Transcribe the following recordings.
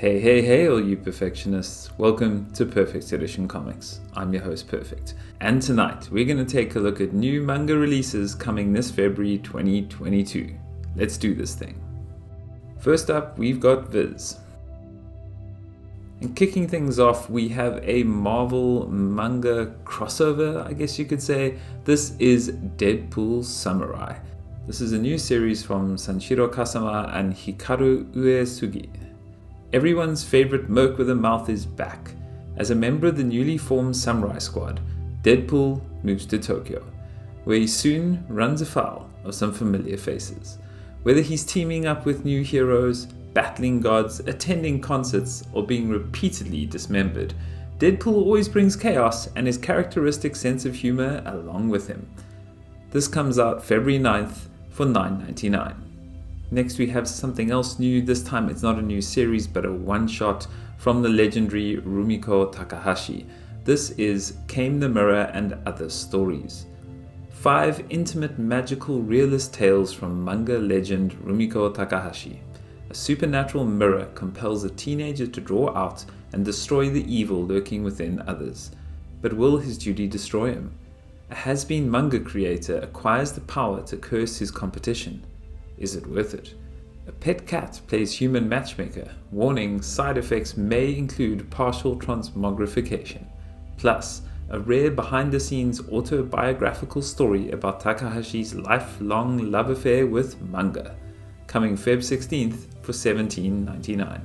Hey, all you perfectionists. Welcome to Perfect Edition Comics. I'm your host, Perfect. And tonight, we're going to take a look at new manga releases coming this February 2022. Let's do this thing. First up, we've got Viz. And kicking things off, we have a Marvel manga crossover, I guess you could say. This is Deadpool Samurai. This is a new series from Sanshiro Kasama and Hikaru Uesugi. Everyone's favorite merc with a mouth is back. As a member of the newly formed Samurai Squad, Deadpool moves to Tokyo, where he soon runs afoul of some familiar faces. Whether he's teaming up with new heroes, battling gods, attending concerts, or being repeatedly dismembered, Deadpool always brings chaos and his characteristic sense of humor along with him. This comes out February 9th for $9.99. Next we have something else new. This time it's not a new series but a one-shot from the legendary Rumiko Takahashi. This is Came the Mirror and Other Stories. 5 intimate magical realist tales from manga legend Rumiko Takahashi. A supernatural mirror compels a teenager to draw out and destroy the evil lurking within others. But will his duty destroy him? A has-been manga creator acquires the power to curse his competition. Is it worth it? A pet cat plays human matchmaker. Warning, side effects may include partial transmogrification. Plus, a rare behind-the-scenes autobiographical story about Takahashi's lifelong love affair with manga. Coming Feb 16th for $17.99.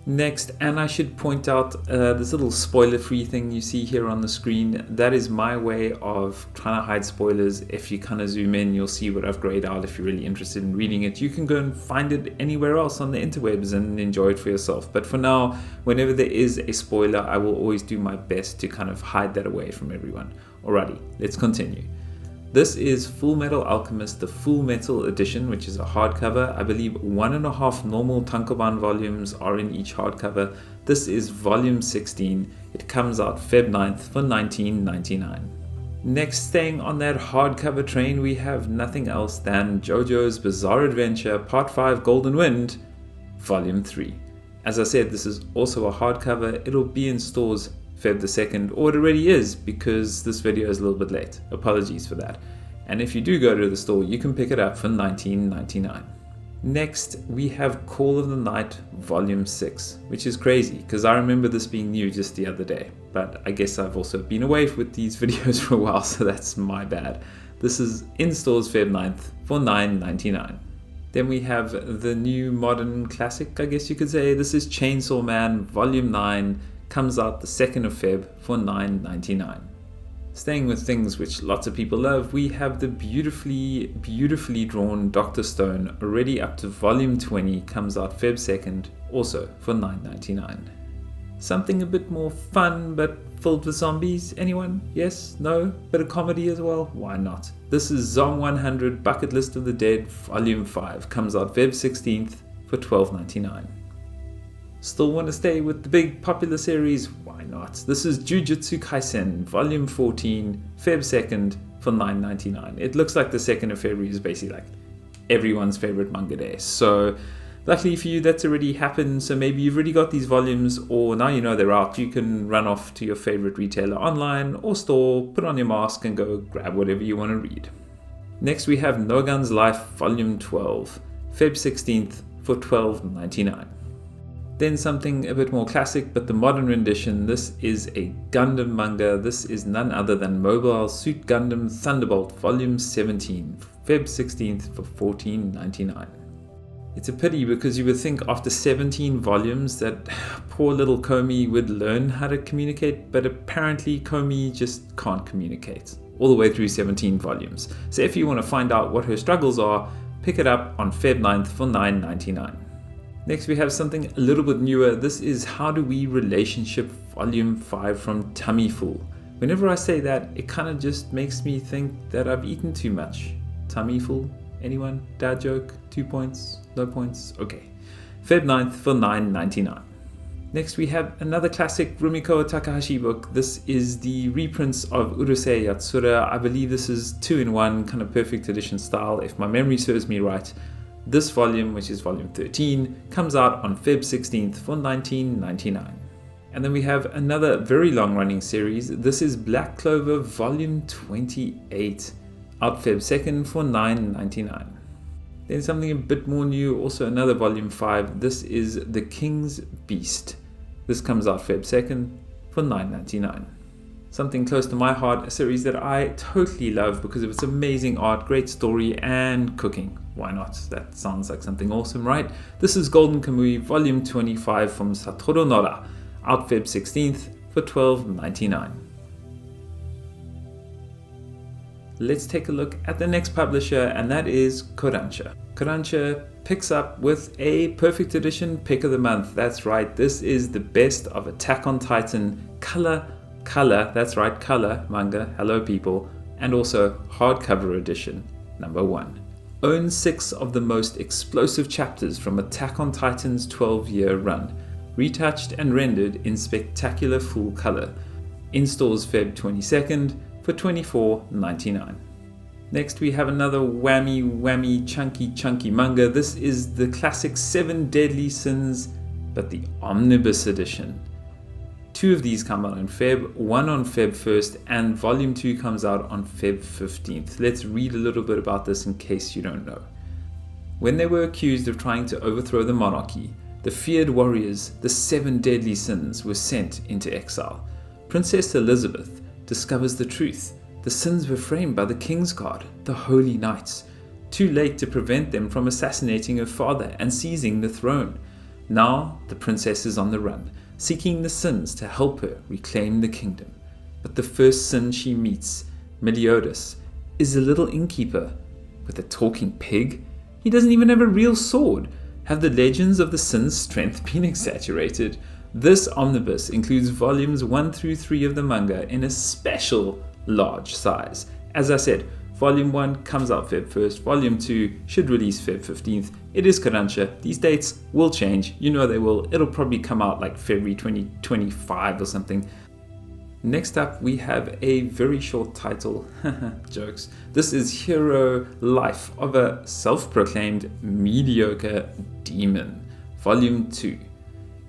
Next, and I should point out this little spoiler-free thing you see here on the screen. That is my way of trying to hide spoilers. If you kind of zoom in, you'll see what I've grayed out. If you're really interested in reading it, you can go and find it anywhere else on the interwebs and enjoy it for yourself. But for now, whenever there is a spoiler, I will always do my best to kind of hide that away from everyone. Alrighty, let's continue. This is Fullmetal Alchemist, the Fullmetal edition, which is a hardcover. I believe 1.5 normal Tankoban volumes are in each hardcover. This is volume 16. It comes out Feb 9th for $19.99. Next, staying on that hardcover train, we have nothing else than Jojo's Bizarre Adventure Part 5 Golden Wind, Volume 3. As I said, this is also a hardcover. It'll be in stores Feb the 2nd, or it already is because this video is a little bit late. Apologies for that. And if you do go to the store, you can pick it up for $19.99. Next, we have Call of the Night Volume 6, which is crazy because I remember this being new just the other day. But I guess I've also been away with these videos for a while, so that's my bad. This is in stores Feb 9th for $9.99. Then we have the new modern classic, I guess you could say. This is Chainsaw Man Volume 9. Comes out the 2nd of Feb for $9.99. Staying with things which lots of people love, we have the beautifully drawn Dr. Stone, already up to volume 20, comes out Feb 2nd, also for $9.99. Something a bit more fun but filled with zombies. Anyone? Yes? No? Bit of comedy as well? Why not? This is Zom 100 Bucket List of the Dead volume 5, comes out Feb 16th for $12.99. Still want to stay with the big popular series? Why not? This is Jujutsu Kaisen, Volume 14, Feb 2nd for $9.99. It looks like the 2nd of February is basically like everyone's favorite manga day. So luckily for you, that's already happened. So maybe you've already got these volumes, or now you know they're out, you can run off to your favorite retailer online or store, put on your mask and go grab whatever you want to read. Next we have No Gun's Life, Volume 12, Feb 16th for $12.99. Then something a bit more classic, but the modern rendition. This is a Gundam manga. This is none other than Mobile Suit Gundam Thunderbolt Volume 17, Feb 16th for $14.99. It's a pity because you would think after 17 volumes that poor little Komi would learn how to communicate, but apparently Komi just can't communicate all the way through 17 volumes. So if you want to find out what her struggles are, pick it up on Feb 9th for $9.99. Next we have something a little bit newer. This is How Do We Relationship Volume 5 from Tummy Fool. Whenever I say that, it kind of just makes me think that I've eaten too much. Tummy Fool? Anyone? Dad joke? 2 points? No points? Okay. Feb 9th for $9.99. Next we have another classic Rumiko Takahashi book. This is the reprints of Urusei Yatsura. I believe this is 2-in-1, kind of perfect edition style, if my memory serves me right. This volume, which is volume 13, comes out on Feb 16th for $19.99. And then we have another very long-running series. This is Black Clover volume 28, out Feb 2nd for $9.99. Then something a bit more new, also another volume 5. This is The King's Beast. This comes out Feb 2nd for $9.99. Something close to my heart, a series that I totally love because of its amazing art, great story, and cooking. Why not? That sounds like something awesome, right? This is Golden Kamuy volume 25 from Satoru Nora, out Feb 16th for $12.99. Let's take a look at the next publisher, and that is Kodansha. Kodansha picks up with a perfect edition pick of the month. That's right, this is the best of Attack on Titan color, that's right, color manga, hello people, and also hardcover edition number 1. Owns 6 of the most explosive chapters from Attack on Titan's 12-year run, retouched and rendered in spectacular full color. In stores Feb 22nd for $24.99. Next we have another whammy chunky manga. This is the classic 7 Deadly Sins, but the omnibus edition. 2 of these come out on Feb, 1 on Feb 1st, and volume 2 comes out on Feb 15th. Let's read a little bit about this in case you don't know. When they were accused of trying to overthrow the monarchy, the feared warriors, the 7 Deadly Sins, were sent into exile. Princess Elizabeth discovers the truth. The sins were framed by the King's Guard, the Holy Knights, too late to prevent them from assassinating her father and seizing the throne. Now the princess is on the run, seeking the sins to help her reclaim the kingdom. But the first sin she meets, Meliodas, is a little innkeeper with a talking pig. He doesn't even have a real sword. Have the legends of the sin's strength been exaggerated? This omnibus includes volumes 1 through 3 of the manga in a special large size. As I said, volume 1 comes out Feb 1st, volume 2 should release Feb 15th. It is Kodansha. These dates will change, you know they will. It'll probably come out like February 2025 or something. Next up we have a very short title, jokes. This is Hero Life of a Self-Proclaimed Mediocre Demon, volume 2.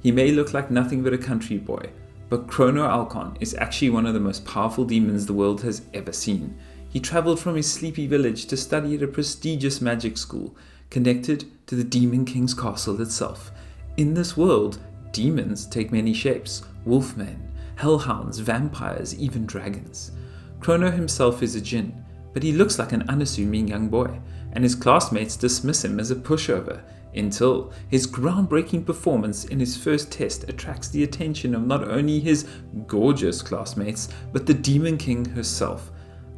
He may look like nothing but a country boy, but Chrono Alcon is actually one of the most powerful demons the world has ever seen. He traveled from his sleepy village to study at a prestigious magic school, connected to the Demon King's castle itself. In this world, demons take many shapes: wolfmen, hellhounds, vampires, even dragons. Chrono himself is a djinn, but he looks like an unassuming young boy, and his classmates dismiss him as a pushover, until his groundbreaking performance in his first test attracts the attention of not only his gorgeous classmates, but the Demon King herself.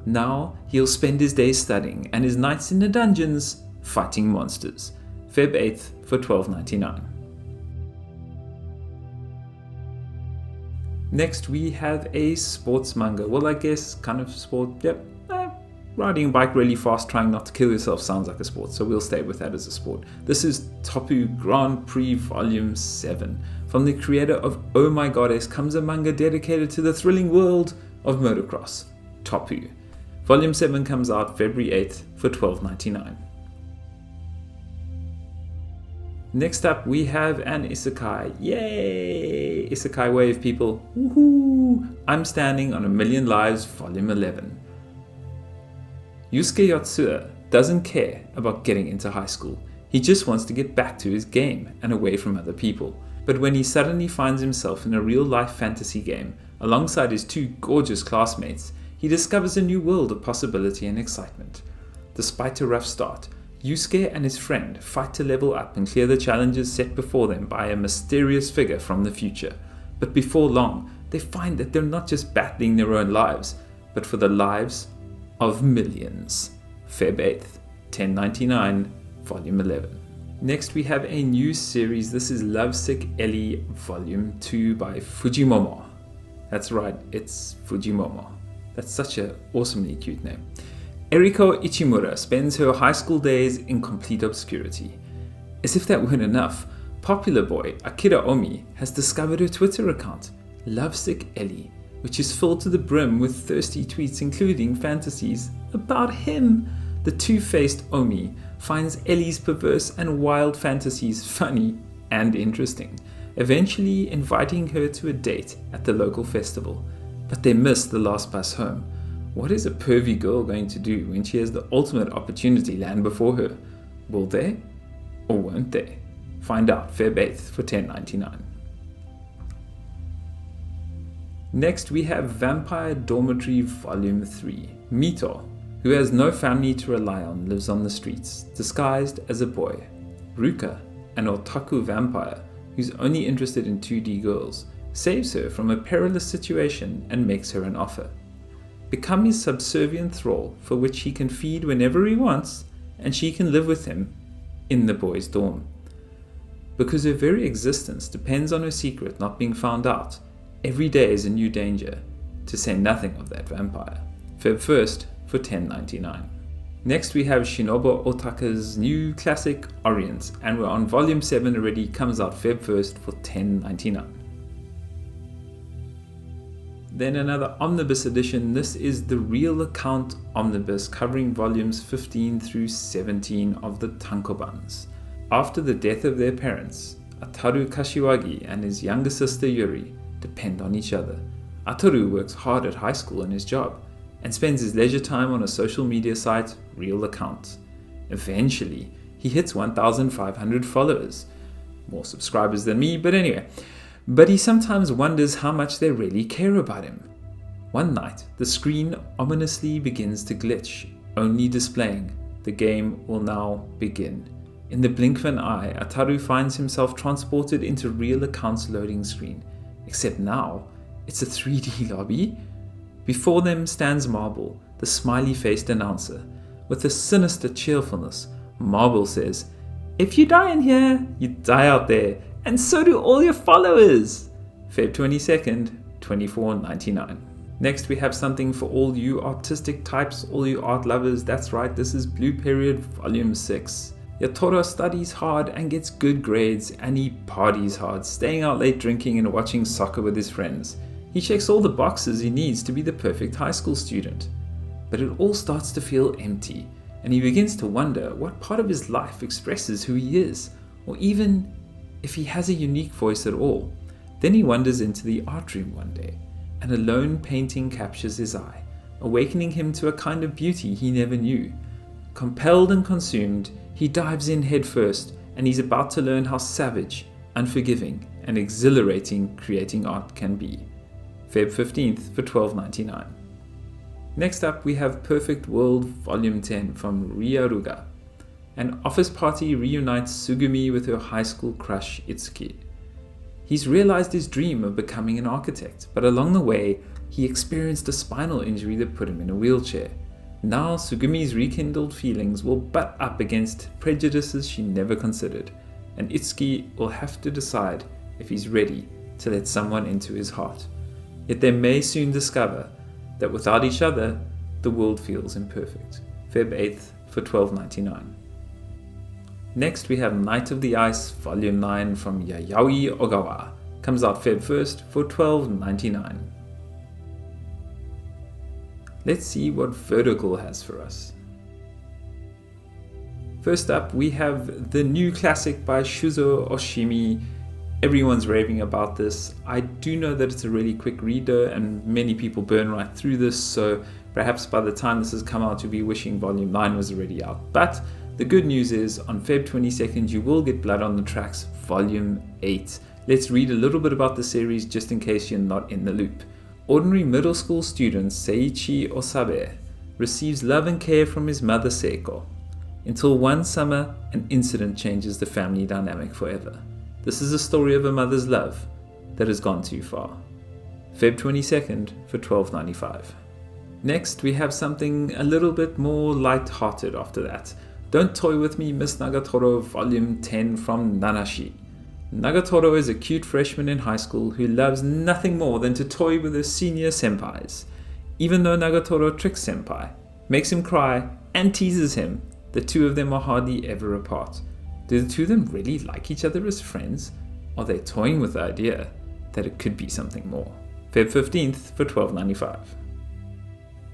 Now he'll spend his days studying and his nights in the dungeons fighting monsters. Feb 8th for $12.99. Next we have a sports manga. Well, I guess kind of sport, yep. Riding a bike really fast, trying not to kill yourself sounds like a sport, so we'll stay with that as a sport. This is Topu Grand Prix Volume 7. From the creator of Oh My Goddess comes a manga dedicated to the thrilling world of motocross, Topu. Volume 7 comes out February 8th for $12.99. Next up we have an isekai. Yay! Isekai wave, people. Woohoo! I'm Standing on a Million Lives, Volume 11. Yusuke Yatsura doesn't care about getting into high school. He just wants to get back to his game and away from other people. But when he suddenly finds himself in a real-life fantasy game alongside his 2 gorgeous classmates, he discovers a new world of possibility and excitement. Despite a rough start, Yusuke and his friend fight to level up and clear the challenges set before them by a mysterious figure from the future. But before long, they find that they're not just battling their own lives, but for the lives of millions. Feb 8th, $10.99, Volume 11. Next we have a new series. This is Lovesick Ellie Volume 2 by Fujimomo. That's right, it's Fujimomo. That's such an awesomely cute name. Eriko Ichimura spends her high school days in complete obscurity. As if that weren't enough, popular boy Akira Omi has discovered her Twitter account, Lovesick Ellie, which is filled to the brim with thirsty tweets including fantasies about him. The two-faced Omi finds Ellie's perverse and wild fantasies funny and interesting, eventually inviting her to a date at the local festival. But they miss the last bus home. What is a pervy girl going to do when she has the ultimate opportunity land before her? Will they or won't they? Find out Feb 8th for $10.99. Next we have Vampire Dormitory Volume 3. Mito, who has no family to rely on, lives on the streets, disguised as a boy. Ruka, an otaku vampire who's only interested in 2D girls, saves her from a perilous situation and makes her an offer. Become his subservient thrall, for which he can feed whenever he wants, and she can live with him in the boys' dorm. Because her very existence depends on her secret not being found out, every day is a new danger, to say nothing of that vampire. Feb 1st for $10.99. Next we have Shinobu Otaka's new classic Orient, and we're on volume 7 already, comes out Feb 1st for $10.99. Then another omnibus edition. This is the Real Account Omnibus covering volumes 15 through 17 of the Tankobans. After the death of their parents, Ataru Kashiwagi and his younger sister Yuri depend on each other. Ataru works hard at high school in his job and spends his leisure time on a social media site, Real Account. Eventually, he hits 1,500 followers. More subscribers than me, but anyway. But he sometimes wonders how much they really care about him. One night, the screen ominously begins to glitch, only displaying, "The game will now begin." In the blink of an eye, Ataru finds himself transported into Real Account's loading screen. Except now, it's a 3D lobby. Before them stands Marble, the smiley-faced announcer. With a sinister cheerfulness, Marble says, "If you die in here, you die out there. And so do all your followers." Feb 22nd, $24.99. Next we have something for all you artistic types, all you art lovers. That's right, this is Blue Period Volume 6. Yatoro studies hard and gets good grades, and he parties hard, staying out late drinking and watching soccer with his friends. He checks all the boxes he needs to be the perfect high school student. But it all starts to feel empty, and he begins to wonder what part of his life expresses who he is, or even if he has a unique voice at all. Then he wanders into the art room one day, and a lone painting captures his eye, awakening him to a kind of beauty he never knew. Compelled and consumed, he dives in head first, and he's about to learn how savage, unforgiving, and exhilarating creating art can be. Feb 15th for $12.99. Next up we have Perfect World Volume 10 from Ryaruga. An office party reunites Sugumi with her high school crush Itsuki. He's realized his dream of becoming an architect, but along the way, he experienced a spinal injury that put him in a wheelchair. Now Sugumi's rekindled feelings will butt up against prejudices she never considered, and Itsuki will have to decide if he's ready to let someone into his heart. Yet they may soon discover that without each other, the world feels imperfect. Feb 8th for $12.99. Next we have Night of the Ice Volume 9 from Yayoi Ogawa. Comes out Feb 1st for $12.99. Let's see what Vertical has for us. First up we have the new classic by Shuzo Oshimi. Everyone's raving about this. I do know that it's a really quick read though, and many people burn right through this, so perhaps by the time this has come out you'll be wishing Volume 9 was already out. But the good news is, on Feb 22nd, you will get Blood on the Tracks Volume 8. Let's read a little bit about the series just in case you're not in the loop. Ordinary middle school student Seiichi Osabe receives love and care from his mother Seiko, until one summer an incident changes the family dynamic forever. This is a story of a mother's love that has gone too far. Feb 22nd for $12.95. Next, we have something a little bit more light-hearted after that. Don't Toy With Me, Miss Nagatoro Volume 10 from Nanashi. Nagatoro is a cute freshman in high school who loves nothing more than to toy with her senior senpais. Even though Nagatoro tricks senpai, makes him cry, and teases him, the two of them are hardly ever apart. Do the two of them really like each other as friends? Are they toying with the idea that it could be something more? Feb 15th for $12.95.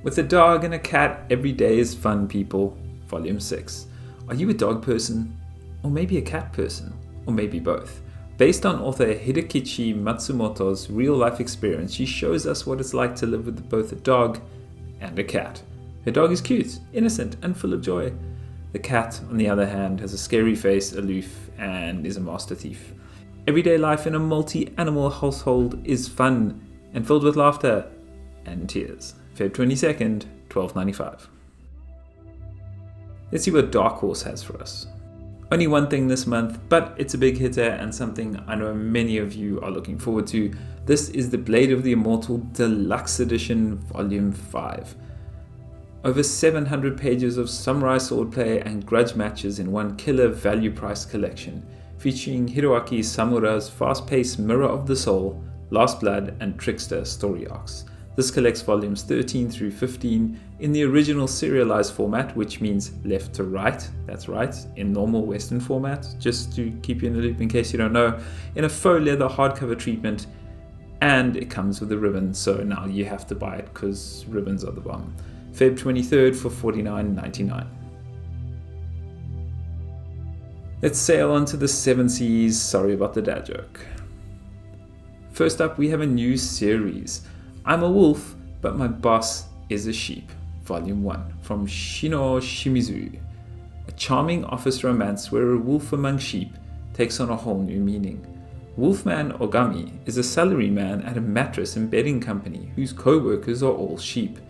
With a dog and a cat, every day is fun, people. Volume 6. Are you a dog person? Or maybe a cat person? Or maybe both? Based on author Hidekichi Matsumoto's real-life experience, she shows us what it's like to live with both a dog and a cat. Her dog is cute, innocent, and full of joy. The cat, on the other hand, has a scary face, aloof, and is a master thief. Everyday life in a multi-animal household is fun and filled with laughter and tears. Feb 22nd, $12.95. Let's see what Dark Horse has for us. Only one thing this month, but it's a big hitter and something I know many of you are looking forward to. This is the Blade of the Immortal Deluxe Edition Volume 5. Over 700 pages of samurai swordplay and grudge matches in one killer value-priced collection, featuring Hiroaki Samura's fast-paced Mirror of the Soul, Last Blood, and Trickster story arcs. This collects volumes 13 through 15 in the original serialized format, which means left to right, that's right, in normal Western format, just to keep you in the loop in case you don't know, in a faux leather hardcover treatment, and it comes with a ribbon, so now you have to buy it because ribbons are the bomb. Feb 23rd for $49.99. Let's sail on to the seven seas, sorry about the dad joke. First up, we have a new series. I'm a wolf, but my boss is a sheep. Volume 1 from Shino Shimizu. A charming office romance where a wolf among sheep takes on a whole new meaning. Wolfman Ogami is a salaryman at a mattress and bedding company whose co-workers are all sheep.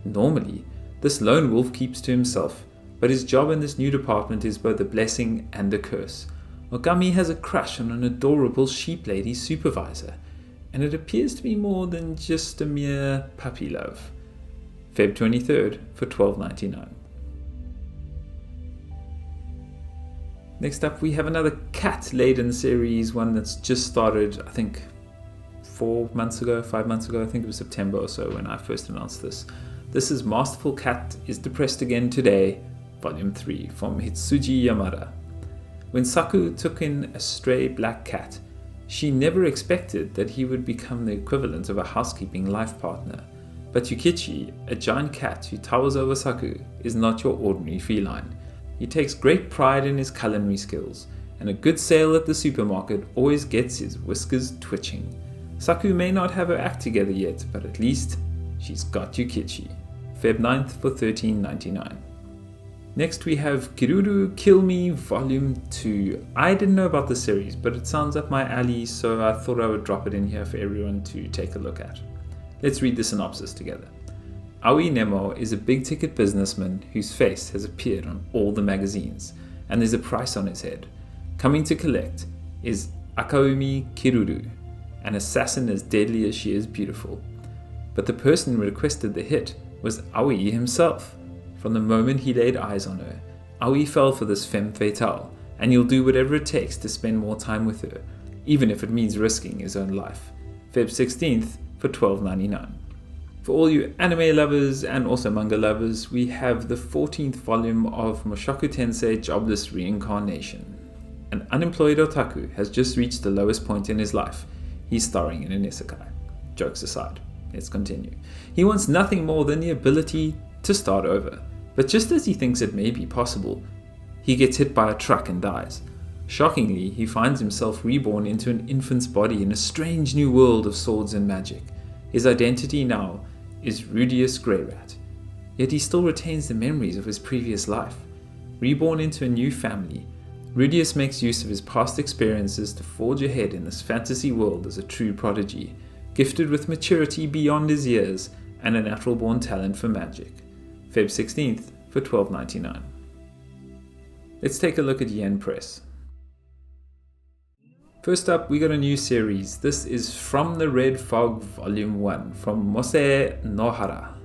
Normally, this lone wolf keeps to himself, but his job in this new department is both a blessing and a curse. Ogami has a crush on an adorable sheep lady supervisor, and it appears to be more than just a mere puppy love. Feb 23rd for $12.99. Next up, we have another cat-laden series, one that's just started, I think 5 months ago, I think it was September or so when I first announced this. This is Masterful Cat is Depressed Again Today, Volume 3 from Hitsuji Yamada. When Saku took in a stray black cat, she never expected that he would become the equivalent of a housekeeping life partner. But Yukichi, a giant cat who towers over Saku, is not your ordinary feline. He takes great pride in his culinary skills, and a good sale at the supermarket always gets his whiskers twitching. Saku may not have her act together yet, but at least she's got Yukichi. Feb 9th for $13.99. Next we have Kiruru Kill Me Volume 2. I didn't know about the series, but it sounds up my alley, so I thought I would drop it in here for everyone to take a look at. Let's read the synopsis together. Aoi Nemo is a big-ticket businessman whose face has appeared on all the magazines, and there's a price on his head. Coming to collect is Akaumi Kiruru, an assassin as deadly as she is beautiful. But the person who requested the hit was Aoi himself. From the moment he laid eyes on her, Aoi fell for this femme fatale, and he'll do whatever it takes to spend more time with her, even if it means risking his own life. Feb 16th for $12.99. For all you anime lovers and also manga lovers, we have the 14th volume of Mushoku Tensei Jobless Reincarnation. An unemployed otaku has just reached the lowest point in his life. He's starring in an isekai. Jokes aside, let's continue. He wants nothing more than the ability to start over. But just as he thinks it may be possible, he gets hit by a truck and dies. Shockingly, he finds himself reborn into an infant's body in a strange new world of swords and magic. His identity now is Rudius Greyrat, yet he still retains the memories of his previous life. Reborn into a new family, Rudius makes use of his past experiences to forge ahead in this fantasy world as a true prodigy, gifted with maturity beyond his years and a natural-born talent for magic. Feb 16th for $12.99. Let's take a look at Yen Press. First up, we got a new series. This is From the Red Fog Volume 1 from Mose Nohara,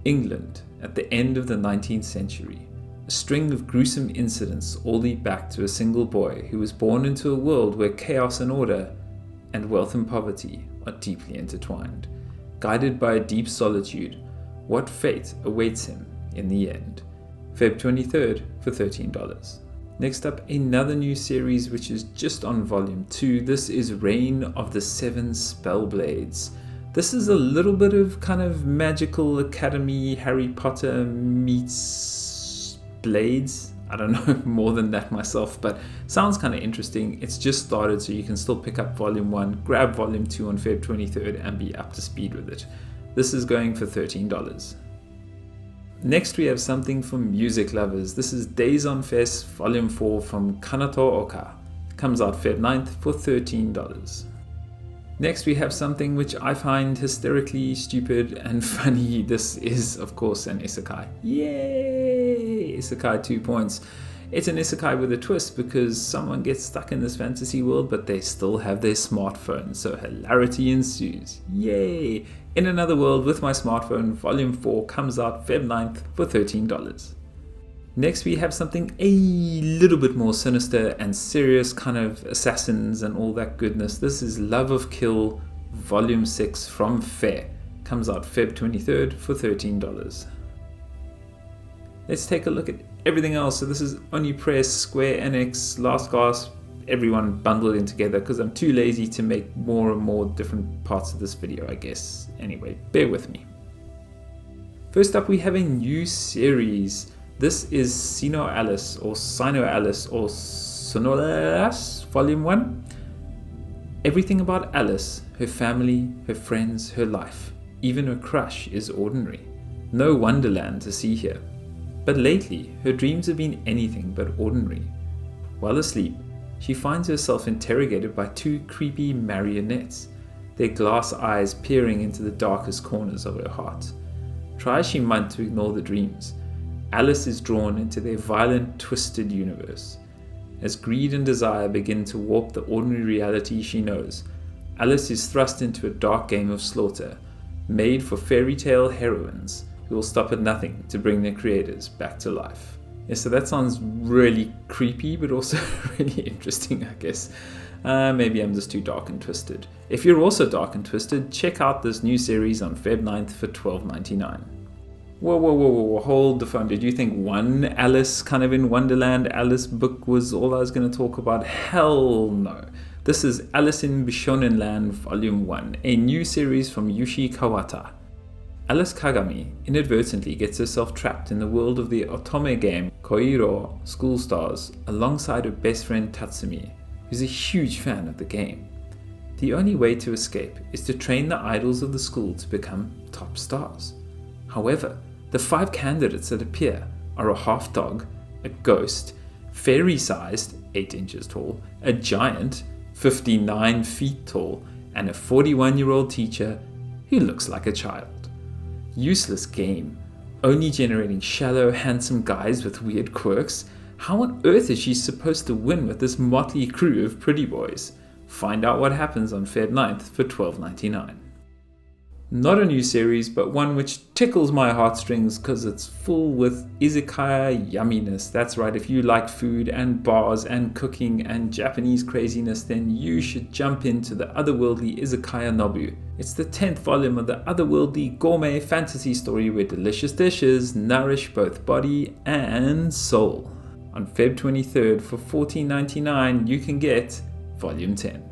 England, at the end of the 19th century. A string of gruesome incidents all lead back to a single boy who was born into a world where chaos and order and wealth and poverty are deeply intertwined. Guided by a deep solitude, what fate awaits him in the end? Feb 23rd for $13. Next up, another new series which is just on volume 2. This is Reign of the Seven Spellblades. This is a little bit of kind of magical academy Harry Potter meets blades. I don't know more than that myself, but sounds kind of interesting. It's just started, so you can still pick up Volume 1, grab Volume 2 on Feb 23rd, and be up to speed with it. This is going for $13. Next we have something for music lovers. This is Days on Fest Volume 4 from Kanato Oka. It comes out Feb 9th for $13. Next we have something which I find hysterically stupid and funny. This is of course an isekai. Yay! Isekai 2 points. It's an isekai with a twist because someone gets stuck in this fantasy world but they still have their smartphone, so hilarity ensues. Yay! In Another World with My Smartphone, Volume 4 comes out Feb 9th for $13. Next we have something a little bit more sinister and serious, kind of assassins and all that goodness. This is Love of Kill Volume 6 from Fair. Comes out Feb 23rd for $13. Let's take a look at everything else. So this is Oni Press, Square Enix, Last Gasp, everyone bundled in together because I'm too lazy to make more and more different parts of this video, I guess. Anyway, bear with me. First up we have a new series. This is Sino Alice or Sonoras Volume 1. Everything about Alice, her family, her friends, her life, even her crush is ordinary. No wonderland to see here. But lately, her dreams have been anything but ordinary. While asleep, she finds herself interrogated by two creepy marionettes, their glass eyes peering into the darkest corners of her heart. Try as she might to ignore the dreams, Alice is drawn into their violent, twisted universe. As greed and desire begin to warp the ordinary reality she knows, Alice is thrust into a dark game of slaughter, made for fairy tale heroines who will stop at nothing to bring their creators back to life. Yeah, so that sounds really creepy, but also really interesting, I guess. Maybe I'm just too dark and twisted. If you're also dark and twisted, check out this new series on Feb 9th for $12.99. Whoa, hold the phone. Did you think one Alice kind of in Wonderland Alice book was all I was going to talk about? Hell no. This is Alice in Bishonenland Volume 1, a new series from Yushi Kawata. Alice Kagami inadvertently gets herself trapped in the world of the otome game Koiro School Stars alongside her best friend Tatsumi, who's a huge fan of the game. The only way to escape is to train the idols of the school to become top stars. However, the 5 candidates that appear are a half dog, a ghost, fairy-sized, 8 inches tall, a giant, 59 feet tall, and a 41-year-old teacher who looks like a child. Useless game, only generating shallow, handsome guys with weird quirks. How on earth is she supposed to win with this motley crew of pretty boys? Find out what happens on Feb 9th for $12.99. Not a new series, but one which tickles my heartstrings because it's full with izakaya yumminess. That's right, if you like food and bars and cooking and Japanese craziness, then you should jump into the otherworldly Izakaya Nobu. It's the 10th volume of the otherworldly gourmet fantasy story where delicious dishes nourish both body and soul. On Feb 23rd for $14.99 you can get Volume 10.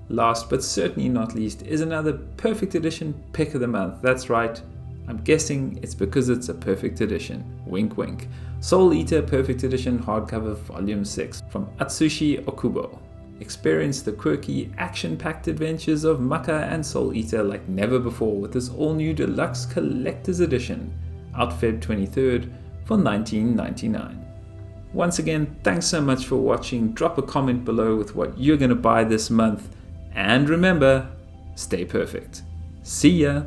Last but certainly not least is another Perfect Edition pick of the month. That's right, I'm guessing it's because it's a Perfect Edition. Wink wink. Soul Eater Perfect Edition Hardcover Volume 6 from Atsushi Okubo. Experience the quirky, action-packed adventures of Maka and Soul Eater like never before with this all-new deluxe collector's edition. Out Feb 23rd for $19.99. Once again, thanks so much for watching. Drop a comment below with what you're going to buy this month. And remember, stay perfect. See ya!